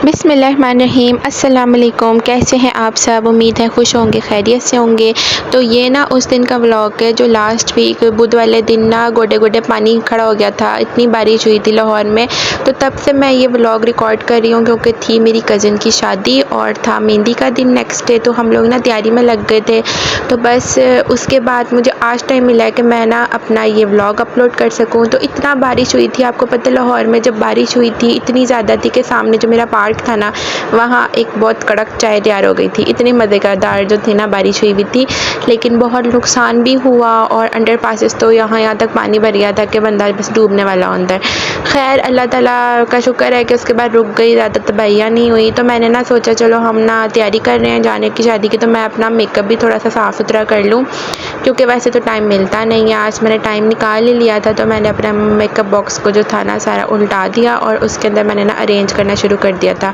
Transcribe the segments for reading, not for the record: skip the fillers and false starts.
बिस्मिल्लाहिर्रहमानिर्रहीम। अस्सलाम वालेकुम। कैसे हैं आप सब? उम्मीद है खुश होंगे, खैरियत से होंगे। तो ये ना उस दिन का व्लॉग है जो लास्ट वीक बुध वाले दिन ना गोडे गोडे पानी खड़ा हो गया था। इतनी बारिश हुई थी लाहौर में। तो तब से मैं ये व्लॉग रिकॉर्ड कर रही हूँ क्योंकि थी मेरी कज़न की शादी और था मेहंदी का दिन नेक्स्ट डे। तो हम लोग ना तैयारी में लग गए थे। तो बस उसके बाद मुझे आज टाइम मिला है कि मैं ना अपना ये व्लॉग अपलोड कर सकूँ। तो इतना बारिश हुई थी, आपको पता है लाहौर में जब बारिश हुई थी इतनी ज़्यादा थी कि सामने जो मेरा पार्क था ना वहाँ एक बहुत कड़क चाय तैयार हो गई थी। इतनी मज़ेदार जो थी ना बारिश हुई थी, लेकिन बहुत नुकसान भी हुआ और अंडर पासेस तो यहाँ तक पानी भर गया था कि बंदा बस डूबने वाला अंदर। खैर अल्लाह ताला का शुक्र है कि उसके बाद रुक गई, ज़्यादा तबाहियाँ नहीं हुई। तो मैंने ना सोचा चलो हम ना तैयारी कर रहे हैं जाने की शादी की, तो मैं अपना मेकअप भी थोड़ा सा साफ़ सुथरा कर लूँ क्योंकि वैसे तो टाइम मिलता नहीं है। आज मैंने टाइम निकाल ही लिया था, तो मैंने अपना मेकअप बॉक्स को जो था ना सारा उल्टा दिया और उसके अंदर मैंने ना अरेंज करना शुरू कर दिया था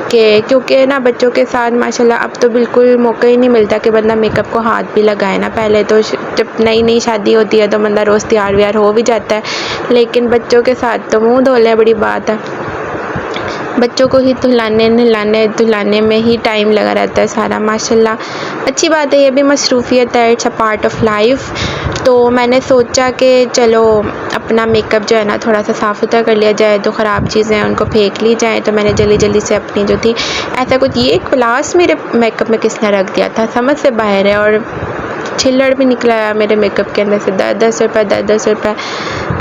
कि क्योंकि ना बच्चों के साथ माशाल्लाह अब तो बिल्कुल मौका ही नहीं मिलता कि बंदा मेकअप को हाथ भी लगाए ना। पहले तो जब नई नई शादी होती है तो बंदा रोज़ तैयार व्यार हो भी जाता है, लेकिन बच्चों के साथ तो मुँह धो ले बड़ी बात है। बच्चों को ही धुलाने में ही टाइम लगा रहता है सारा। माशाल्लाह अच्छी बात है, ये भी मसरूफ़ियत है, it's a part of life. तो मैंने सोचा कि चलो अपना मेकअप जो है ना थोड़ा सा साफ़ सुथरा कर लिया जाए, तो ख़राब चीज़ें हैं उनको फेंक ली जाए। तो मैंने जल्दी जल्दी से अपनी जो थी ऐसा कुछ, ये क्लास मेरे मेकअप में किसने रख दिया था समझ से बाहर है, और छिल्लड़ भी निकला है मेरे मेकअप के अंदर से 10-10 रुपये।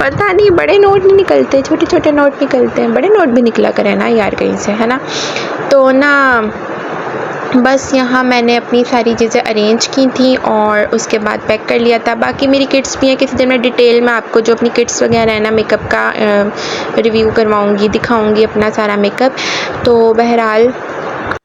पता नहीं बड़े नोट नहीं निकलते, छोटे छोटे नोट निकलते हैं, बड़े नोट भी निकला करें ना यार कहीं से, है ना। तो ना बस यहाँ मैंने अपनी सारी चीज़ें अरेंज की थी और उसके बाद पैक कर लिया था। बाकी मेरी किट्स भी हैं, किसी दिन मैं डिटेल में आपको जो अपनी किट्स वगैरह है ना मेकअप का रिव्यू करवाऊँगी, दिखाऊँगी अपना सारा मेकअप। तो बहरहाल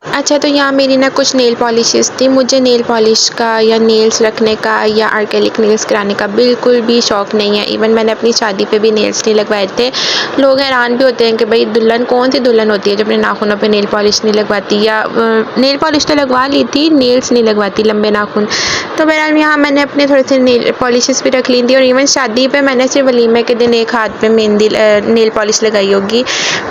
अच्छा, तो यहाँ मेरी ना कुछ नेल पॉलिशेस थी। मुझे नेल पॉलिश का या नेल्स रखने का या एक्रेलिक नेल्स कराने का बिल्कुल भी शौक़ नहीं है। इवन मैंने अपनी शादी पे भी नेल्स नहीं लगवाए थे। लोग हैरान भी होते हैं कि भाई दुल्हन कौन सी दुल्हन होती है जो अपने नाखूनों पे नेल पॉलिश नहीं लगवाती, या नेल पॉलिश तो लगवा ली थी, नेल्स नहीं लगवाती, लंबे नाखून। तो बहरहाल यहाँ मैंने अपने थोड़े से नेल पॉलिशेस भी रख ली थी और इवन शादी पे मैंने सिर्फ वलीमे के दिन एक हाथ पे मेहंदी नेल पॉलिश लगाई होगी।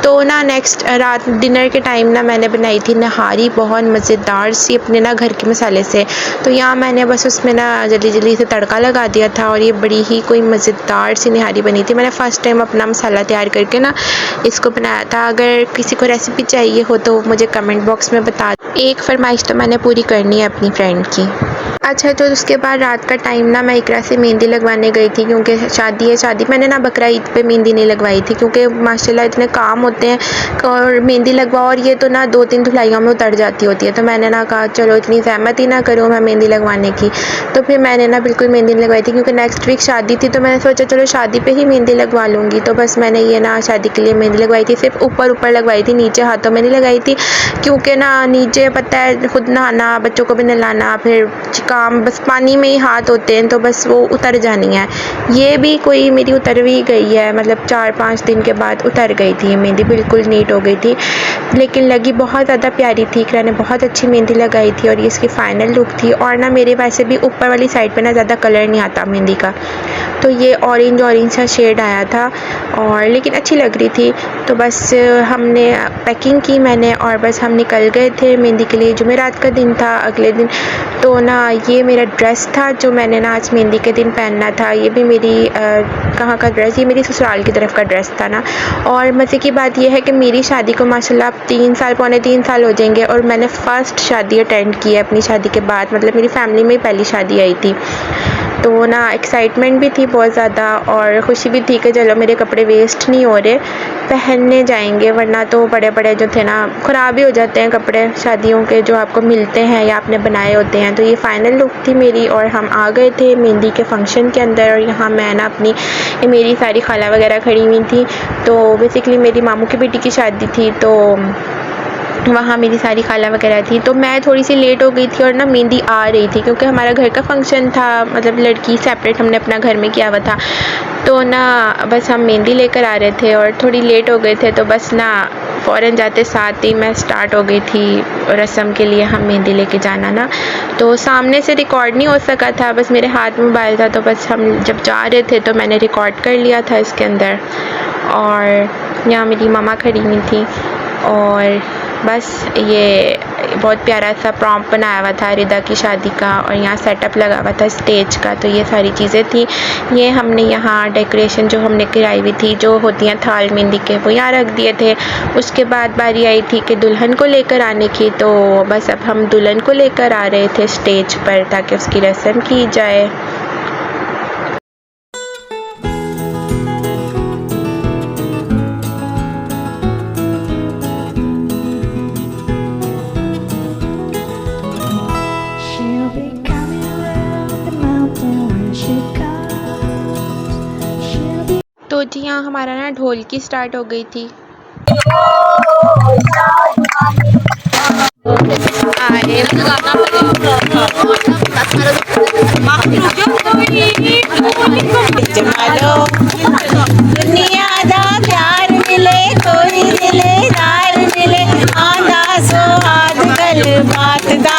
तो ना नेक्स्ट रात डिनर के टाइम ना मैंने बनाई थी नहारी, बहुत मज़ेदार सी अपने ना घर के मसाले से। तो यहाँ मैंने बस उसमें ना जल्दी जल्दी से तड़का लगा दिया था और ये बड़ी ही कोई मज़ेदार सी नहारी बनी थी। मैंने फ़र्स्ट टाइम अपना मसाला तैयार करके ना इसको बनाया था। अगर किसी को रेसिपी चाहिए हो तो मुझे कमेंट बॉक्स में बता। एक फरमाइश तो मैंने पूरी करनी है अपनी फ्रेंड की। अच्छा, तो उसके बाद रात का टाइम ना मैं इकरा से मेहंदी लगवाने गई थी क्योंकि शादी मैंने ना बकरा ईद पे मेहंदी नहीं लगवाई थी क्योंकि माशाल्लाह इतने काम होते हैं और मेहंदी लगवाओ और ये तो ना 2-3 धुलाइयों में उतर जाती होती है। तो मैंने ना कहा चलो इतनी ज़हमत ही ना करूँ मैं मेहंदी लगवाने की। तो फिर मैंने ना बिल्कुल मेहंदी लगवाई थी क्योंकि नेक्स्ट वीक शादी थी। तो मैंने सोचा चलो शादी पर ही मेहंदी लगवा लूँगी। तो बस मैंने ये ना शादी के लिए मेहंदी लगवाई थी, सिर्फ ऊपर लगवाई थी, नीचे हाथों में नहीं लगाई थी क्योंकि ना नीचे पता है खुद नहाना, बच्चों को भी नहलाना, फिर काम बस पानी में ही हाथ होते हैं तो बस वो उतर जानी है। ये भी कोई मेरी उतर भी गई है, मतलब 4-5 दिन के बाद उतर गई थी मेहंदी, बिल्कुल नीट हो गई थी, लेकिन लगी बहुत ज़्यादा प्यारी थी। इकरा ने बहुत अच्छी मेहंदी लगाई थी और ये इसकी फ़ाइनल लुक थी। और ना मेरे वैसे भी ऊपर वाली साइड पे ना ज़्यादा कलर नहीं आता मेहंदी का, तो ये ऑरेंज सा शेड आया था और लेकिन अच्छी लग रही थी। तो बस हमने पैकिंग की मैंने और बस हम निकल गए थे मेहंदी के लिए। जुमेरात का दिन था अगले दिन। तो ना ये मेरा ड्रेस था जो मैंने ना आज मेहंदी के दिन पहनना था। ये भी मेरी कहाँ का ड्रेस, ये मेरी ससुराल की तरफ का ड्रेस था ना। और मज़े की बात यह है कि मेरी शादी को माशाल्लाह अब 3 साल, पौने 3 साल हो जाएंगे और मैंने फ़र्स्ट शादी अटेंड की है अपनी शादी के बाद, मतलब मेरी फैमिली में ही पहली शादी आई थी। तो ना एक्साइटमेंट भी थी बहुत ज़्यादा और ख़ुशी भी थी कि चलो मेरे कपड़े वेस्ट नहीं हो रहे, पहनने जाएंगे, वरना तो बड़े जो थे ना ख़राब ही हो जाते हैं कपड़े शादियों के जो आपको मिलते हैं या आपने बनाए होते हैं। तो ये फ़ाइनल लुक थी मेरी और हम आ गए थे मेहंदी के फंक्शन के अंदर। और यहाँ मैं ना अपनी मेरी सारी खाला वगैरह खड़ी हुई थी। तो बेसिकली मेरी मामू की बेटी की शादी थी, तो वहाँ मेरी सारी खाला वगैरह थी। तो मैं थोड़ी सी लेट हो गई थी और ना मेहंदी आ रही थी क्योंकि हमारा घर का फंक्शन था, मतलब लड़की सेपरेट हमने अपना घर में किया हुआ था। तो ना बस हम मेहंदी लेकर आ रहे थे और थोड़ी लेट हो गए थे, तो बस ना फ़ौरन जाते साथ ही मैं स्टार्ट हो गई थी रस्म के लिए हम मेहंदी लेके जाना ना। तो सामने से रिकॉर्ड नहीं हो सका था, बस मेरे हाथ में मोबाइल था, तो बस हम जब जा रहे थे तो मैंने रिकॉर्ड कर लिया था इसके अंदर। और यहाँ मेरी मामा खड़ी हुई थी और बस ये बहुत प्यारा सा प्रॉम्प्ट बनाया हुआ था रिदा की शादी का, और यहाँ सेटअप लगा हुआ था स्टेज का। तो ये सारी चीज़ें थी। ये हमने यहाँ डेकोरेशन जो हमने कराई हुई थी, जो होती हैं थाल मेहंदी के, वो यहाँ रख दिए थे। उसके बाद बारी आई थी कि दुल्हन को लेकर आने की, तो बस अब हम दुल्हन को लेकर आ रहे थे स्टेज पर ताकि उसकी रस्म की जाए। She'll be coming around the mountain when she comes. She'll be तो जी हाँ, हमारा ना ढोलकी स्टार्ट हो गई थी। जमालो दुनिया दा प्यार मिले, कोई दिलेदार मिले, आंदा सुहाग गल बात दा,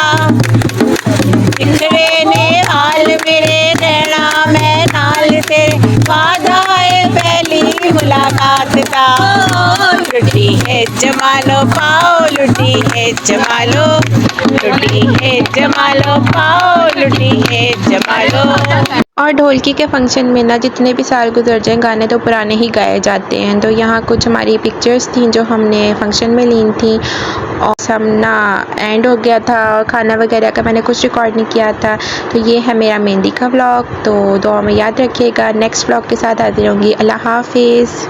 बिखरे ने हाल मेरे रहना मैं नाल तेरे, वादा है पहली मुलाकात दा। लुटी है जमालो पाओ, लुटी है जमालो, लुटी है जमालो पाओ, लुटी है जमालो। और ढोलकी के फंक्शन में ना जितने भी साल गुजर जाएं, गाने तो पुराने ही गाए जाते हैं। तो यहाँ कुछ हमारी पिक्चर्स थी जो हमने फंक्शन में ली थी, और सब ना एंड हो गया था, और खाना वगैरह का मैंने कुछ रिकॉर्ड नहीं किया था। तो ये है मेरा मेहंदी का व्लॉग। तो दुआ में याद रखिएगा। नेक्स्ट व्लॉग के साथ हाजिर होंगी। अल्लाह हाफिज़।